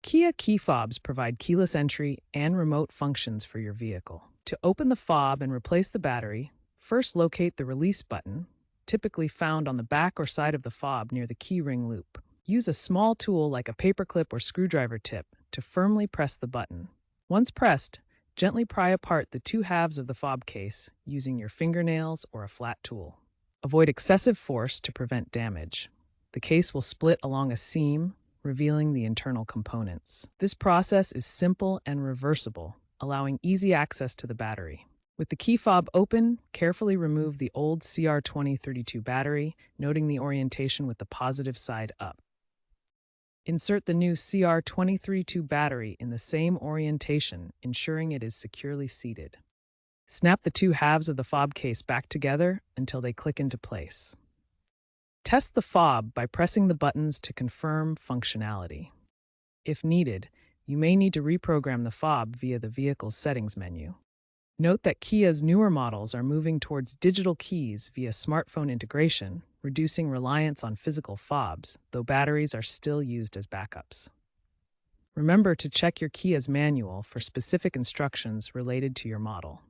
Kia key fobs provide keyless entry and remote functions for your vehicle. To open the fob and replace the battery, first locate the release button, typically found on the back or side of the fob near the key ring loop. Use a small tool like a paperclip or screwdriver tip to firmly press the button. Once pressed, gently pry apart the two halves of the fob case using your fingernails or a flat tool. Avoid excessive force to prevent damage. The case will split along a seam, revealing the internal components. This process is simple and reversible, allowing easy access to the battery. With the key fob open, carefully remove the old CR2032 battery, noting the orientation with the positive side up. Insert the new CR2032 battery in the same orientation, ensuring it is securely seated. Snap the two halves of the fob case back together until they click into place. Test the fob by pressing the buttons to confirm functionality. If needed, you may need to reprogram the fob via the vehicle's settings menu. Note that Kia's newer models are moving towards digital keys via smartphone integration, reducing reliance on physical fobs, though batteries are still used as backups. Remember to check your Kia's manual for specific instructions related to your model.